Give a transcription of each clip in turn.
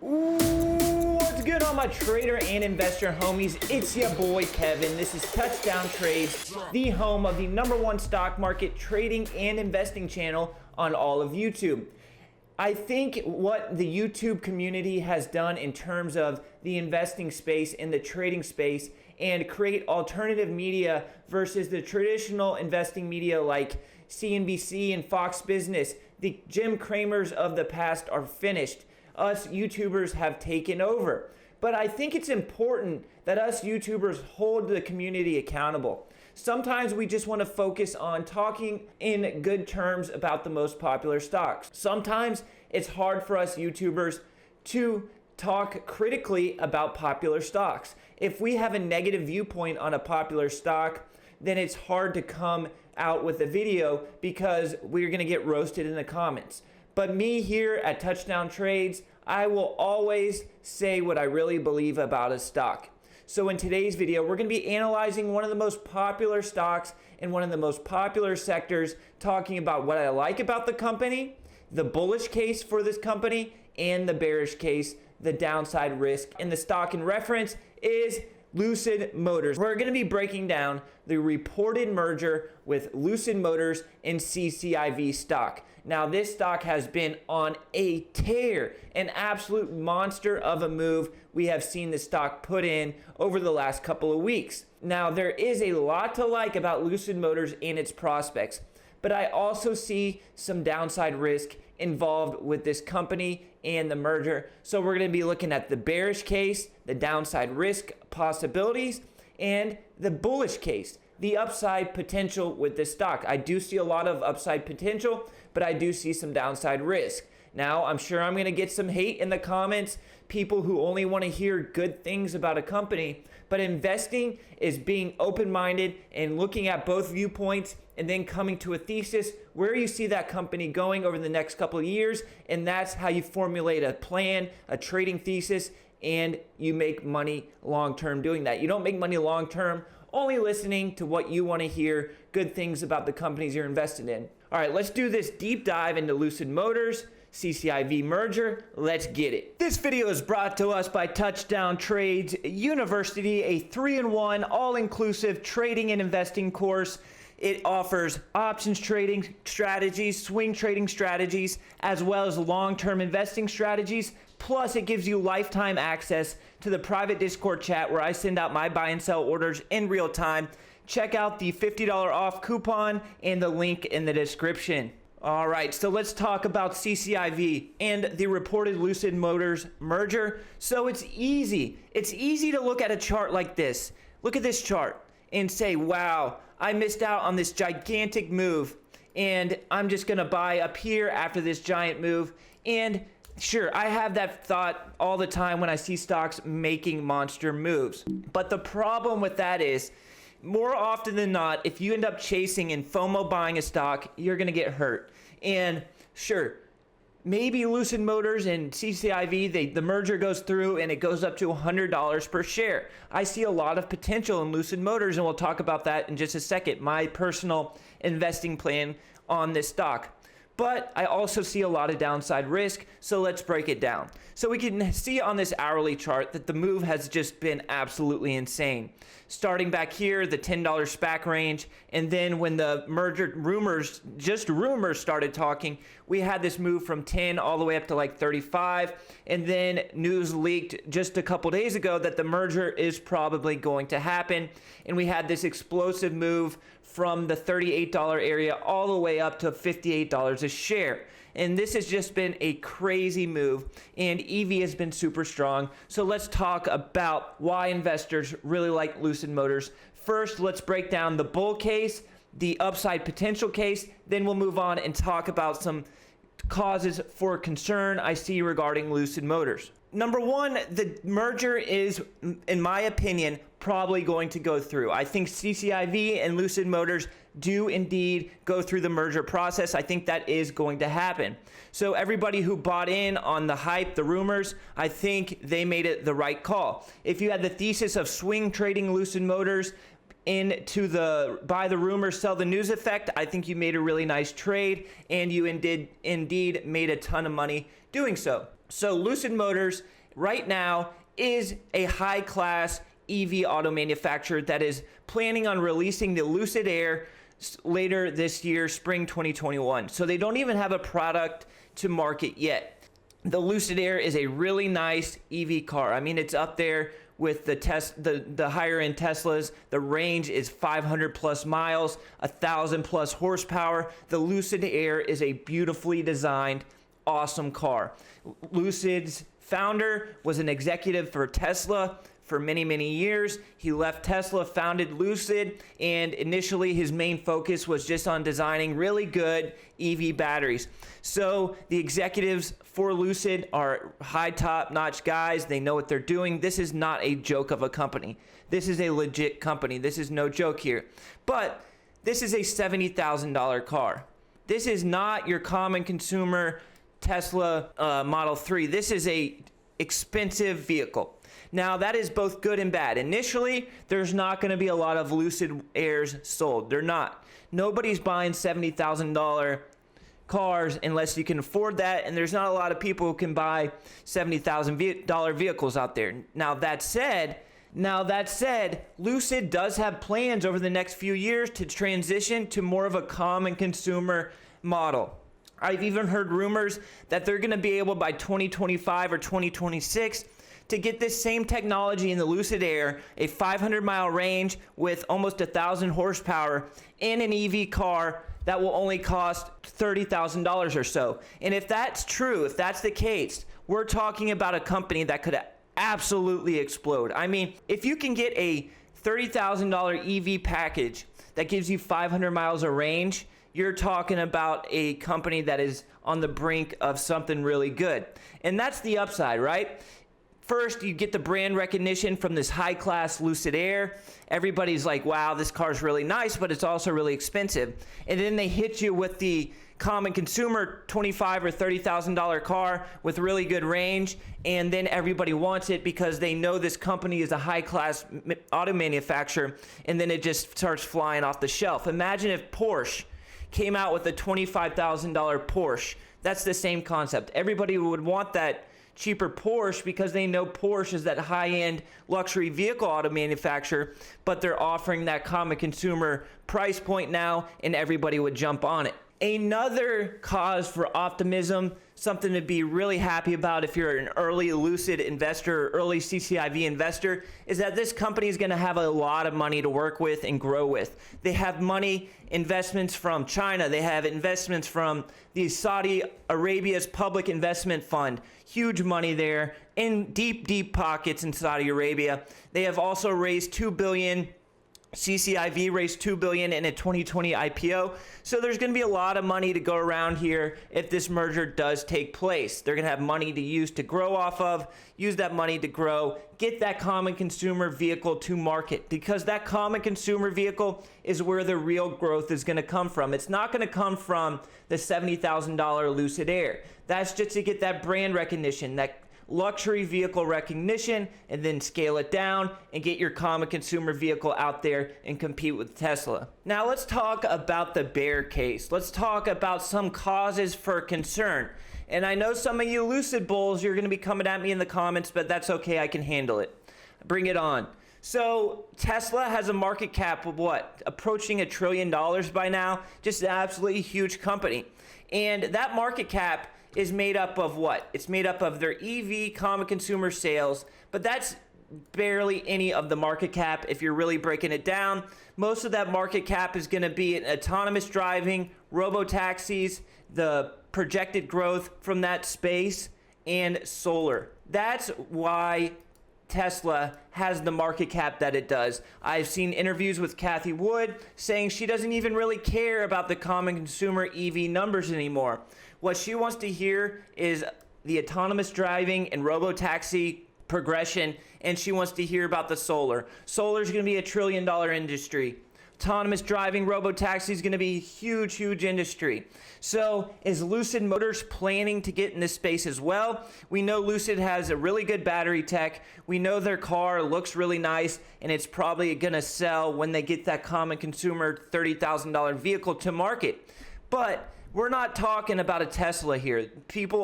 What's good, all my trader and investor homies? It's your boy Kevin. This is Touchdown Trades, the home of the #1 stock market trading and investing channel on all of YouTube. I think what the YouTube community has done in terms of the investing space and the trading space and create alternative media versus the traditional investing media like CNBC and Fox Business, the Jim Cramers of the past are finished. Us YouTubers have taken over. But I think it's important that us YouTubers hold the community accountable. Sometimes we just want to focus on talking in good terms about the most popular stocks. Sometimes it's hard for us YouTubers to talk critically about popular stocks. If we have a negative viewpoint on a popular stock, then it's hard to come out with a video because we're going to get roasted in the comments. But me here at Touchdown Trades, I will always say what I really believe about a stock. So in today's video, we're going to be analyzing one of the most popular stocks in one of the most popular sectors, talking about what I like about the company, the bullish case for this company, and the bearish case, the downside risk. And the stock in reference is Lucid Motors. We're going to be breaking down the reported merger with Lucid Motors and CCIV stock. Now, this stock has been on a tear, an absolute monster of a move we have seen the stock put in over the last couple of weeks. Now, there is a lot to like about Lucid Motors and its prospects, but I also see some downside risk involved with this company and the merger. So we're going to be looking at the bearish case, the downside risk possibilities, and the bullish case, the upside potential with this stock. I do see a lot of upside potential, but I do see some downside risk. Now, I'm sure I'm going to get some hate in the comments, people who only want to hear good things about a company, but investing is being open-minded and looking at both viewpoints and then coming to a thesis where you see that company going over the next couple of years, and that's how you formulate a plan, a trading thesis, and you make money long-term doing that. You don't make money long-term only listening to what you want to hear, good things about the companies you're invested in. All right, let's do this deep dive into Lucid Motors, CCIV merger. Let's get it. This video is brought to us by Touchdown Trades University, a 3-in-1 all-inclusive trading and investing course. It offers options trading strategies, swing trading strategies, as well as long-term investing strategies. Plus, it gives you lifetime access to the private Discord chat where I send out my buy and sell orders in real time. Check out the $50 off coupon and the link in the description. All right, so let's talk about CCIV and the reported Lucid Motors merger. So it's easy. It's easy to look at a chart like this. Look at this chart and say, wow, I missed out on this gigantic move, and I'm just gonna buy up here after this giant move. And sure, I have that thought all the time when I see stocks making monster moves. But the problem with that is, more often than not, if you end up chasing and FOMO buying a stock, you're gonna get hurt. And sure, maybe Lucid Motors and CCIV, the merger goes through and it goes up to $100 per share. I see a lot of potential in Lucid Motors, and we'll talk about that in just a second, my personal investing plan on this stock. But I also see a lot of downside risk, so let's break it down. So we can see on this hourly chart that the move has just been absolutely insane. Starting back here, the $10 SPAC range, and then when the merger rumors started talking, we had this move from 10 all the way up to like 35, and then news leaked just a couple days ago that the merger is probably going to happen, and we had this explosive move from the $38 area all the way up to $58 a share. And this has just been a crazy move, and EV has been super strong. So let's talk about why investors really like Lucid Motors. First, let's break down the bull case, the upside potential case, then we'll move on and talk about some causes for concern I see regarding Lucid Motors. Number one, the merger is, in my opinion, probably going to go through. I think CCIV and Lucid Motors do indeed go through the merger process. I think that is going to happen. So everybody who bought in on the hype, the rumors, I think they made it the right call. If you had the thesis of swing trading Lucid Motors, into the buy the rumor, sell the news effect, I think you made a really nice trade, and you indeed made a ton of money doing so. So Lucid Motors right now is a high-class EV auto manufacturer that is planning on releasing the Lucid Air later this year, spring 2021. So they don't even have a product to market yet. The Lucid Air is a really nice EV car. I mean, it's up there with the higher end Teslas. The range is 500 plus miles, 1,000 plus horsepower. The Lucid Air is a beautifully designed, awesome car. Lucid's founder was an executive for Tesla for many, many years. He left Tesla, founded Lucid, and initially his main focus was just on designing really good EV batteries. So the executives for Lucid are high top-notch guys. They know what they're doing. This is not a joke of a company. This is a legit company. This is no joke here. But this is a $70,000 car. This is not your common consumer Tesla Model 3. This is a expensive vehicle. Now, that is both good and bad. Initially, there's not going to be a lot of Lucid Airs sold. They're not. Nobody's buying $70,000 cars unless you can afford that, and there's not a lot of people who can buy $70,000 vehicles out there. Now that said, Lucid does have plans over the next few years to transition to more of a common consumer model. I've even heard rumors that they're going to be able by 2025 or 2026 to get this same technology in the Lucid Air, a 500-mile range with almost 1,000 horsepower, in an EV car that will only cost $30,000 or so. And if that's true, if that's the case, we're talking about a company that could absolutely explode. I mean, if you can get a $30,000 EV package that gives you 500 miles of range, you're talking about a company that is on the brink of something really good. And that's the upside, right? First, you get the brand recognition from this high-class Lucid Air. Everybody's like, wow, this car's really nice, but it's also really expensive. And then they hit you with the common consumer $25,000 or $30,000 car with really good range, and then everybody wants it because they know this company is a high-class auto manufacturer, and then it just starts flying off the shelf. Imagine if Porsche came out with a $25,000 Porsche. That's the same concept. Everybody would want that cheaper Porsche because they know Porsche is that high-end luxury vehicle auto manufacturer, but they're offering that common consumer price point now, and everybody would jump on it. Another cause for optimism, something to be really happy about if you're an early Lucid investor, early CCIV investor, is that this company is going to have a lot of money to work with and grow with. They have money, investments from China. They have investments from the Saudi Arabia's public investment fund. Huge money there in deep, deep pockets in Saudi Arabia. They have also raised $2 billion. CCIV raised $2 billion in a 2020 IPO. So there's going to be a lot of money to go around here if this merger does take place. They're going to have money to use to grow off of, use that money to grow, get that common consumer vehicle to market, because that common consumer vehicle is where the real growth is going to come from. It's not going to come from the $70,000 Lucid Air. That's just to get that brand recognition, that luxury vehicle recognition, and then scale it down and get your common consumer vehicle out there and compete with Tesla. Now let's talk about the bear case. Let's talk about some causes for concern. And I know some of you Lucid bulls, you're going to be coming at me in the comments, but that's okay. I can handle it. Bring it on. So Tesla has a market cap of what? Approaching $1 trillion by now. Just an absolutely huge company. And that market cap is made up of what? It's made up of their EV common consumer sales, but that's barely any of the market cap if you're really breaking it down. Most of that market cap is going to be in autonomous driving, robo-taxis, the projected growth from that space, and solar. That's why Tesla has the market cap that it does. I've seen interviews with Cathie Wood saying she doesn't even really care about the common consumer EV numbers anymore. What she wants to hear is the autonomous driving and robo-taxi progression, and she wants to hear about the solar. Solar is going to be $1 trillion industry. autonomous driving, robotaxi is going to be a huge, huge industry. So is Lucid Motors planning to get in this space as well? We know Lucid has a really good battery tech. We know their car looks really nice, and it's probably going to sell when they get that common consumer $30,000 vehicle to market. But we're not talking about a Tesla here.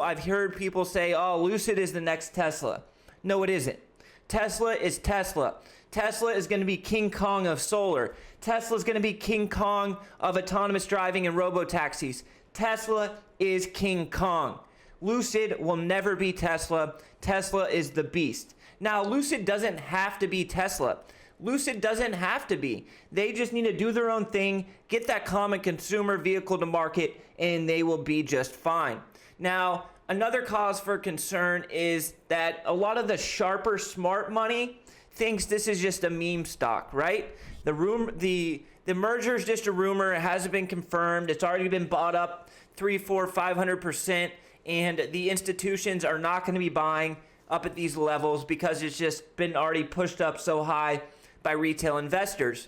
I've heard people say, oh, Lucid is the next Tesla. No, it isn't. Tesla is Tesla. Tesla is going to be King Kong of solar. Tesla is going to be King Kong of autonomous driving and robotaxis. Tesla is King Kong. Lucid will never be Tesla. Tesla is the beast. Now, Lucid doesn't have to be Tesla. Lucid doesn't have to be. They just need to do their own thing, get that common consumer vehicle to market, and they will be just fine. Now, another cause for concern is that a lot of the sharper, smart money thinks this is just a meme stock, right? The merger is just a rumor. It hasn't been confirmed. It's already been bought up 300%, 400%, 500%, and the institutions are not going to be buying up at these levels because it's just been already pushed up so high by retail investors.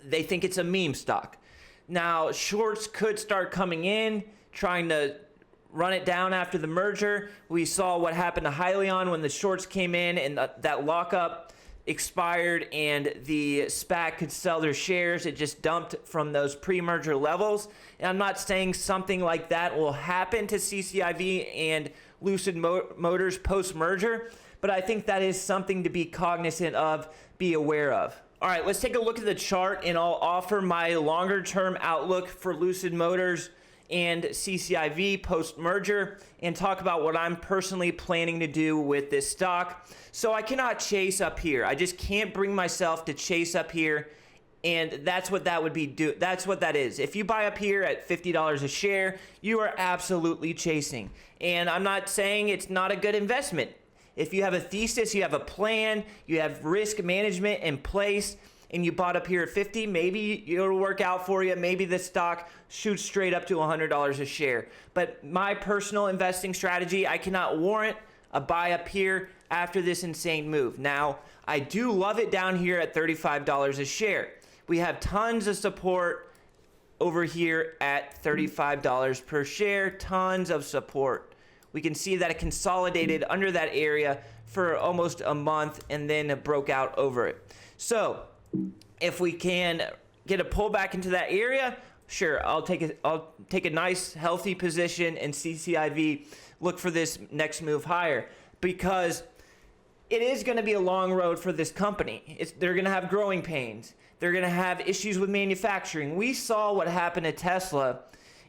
They think it's a meme stock. Now, shorts could start coming in, trying to run it down after the merger. We saw what happened to Hyliion when the shorts came in and that lockup expired and the SPAC could sell their shares. It just dumped from those pre-merger levels. And I'm not saying something like that will happen to CCIV and Lucid Motors post-merger, but I think that is something to be cognizant of, be aware of. All right, let's take a look at the chart, and I'll offer my longer-term outlook for Lucid Motors and CCIV post-merger and talk about what I'm personally planning to do with this stock. So I cannot chase up here. I just can't bring myself to chase up here, and that's what that would be. That's what that is. If you buy up here at $50 a share, you are absolutely chasing. And I'm not saying it's not a good investment. If you have a thesis, you have a plan, you have risk management in place, and you bought up here at 50, maybe it'll work out for you. Maybe the stock shoots straight up to $100 a share. But my personal investing strategy, I cannot warrant a buy up here after this insane move. Now, I do love it down here at $35 a share. We have tons of support over here at $35 per share, tons of support. We can see that it consolidated under that area for almost a month and then it broke out over it. So if we can get a pullback into that area, sure, I'll take a nice healthy position in CCIV, look for this next move higher, because it is going to be a long road for this company. They're going to have growing pains. They're going to have issues with manufacturing. We saw what happened to Tesla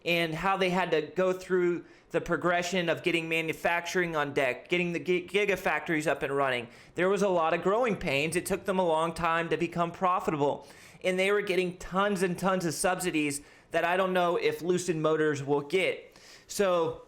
and how they had to go through the progression of getting manufacturing on deck, getting the gigafactories up and running. There was a lot of growing pains. It took them a long time to become profitable. And they were getting tons and tons of subsidies that I don't know if Lucid Motors will get. So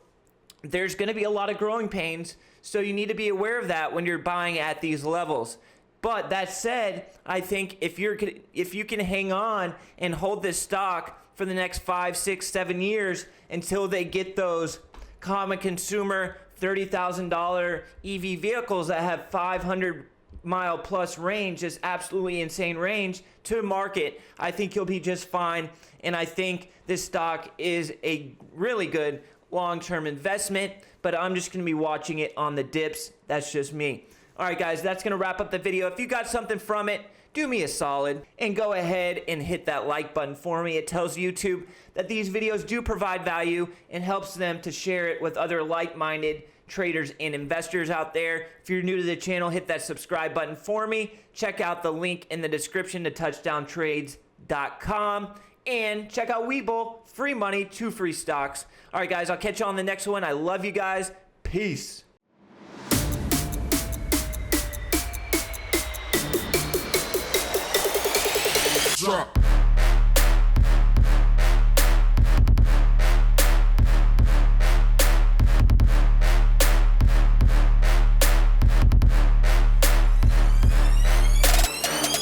there's going to be a lot of growing pains. So you need to be aware of that when you're buying at these levels. But that said, I think if you can hang on and hold this stock for the next 5, 6, 7 years until they get those common consumer $30,000 EV vehicles that have 500-mile plus range, just absolutely insane range to market, I think you'll be just fine. And I think this stock is a really good long-term investment, but I'm just going to be watching it on the dips. That's just me. All right, guys, that's going to wrap up the video. If you got something from it, do me a solid and go ahead and hit that like button for me. It tells YouTube that these videos do provide value and helps them to share it with other like-minded traders and investors out there. If you're new to the channel, hit that subscribe button for me. Check out the link in the description to touchdowntrades.com and check out Webull, free money, 2 free stocks. All right, guys, I'll catch you on the next one. I love you guys. Peace. Drop.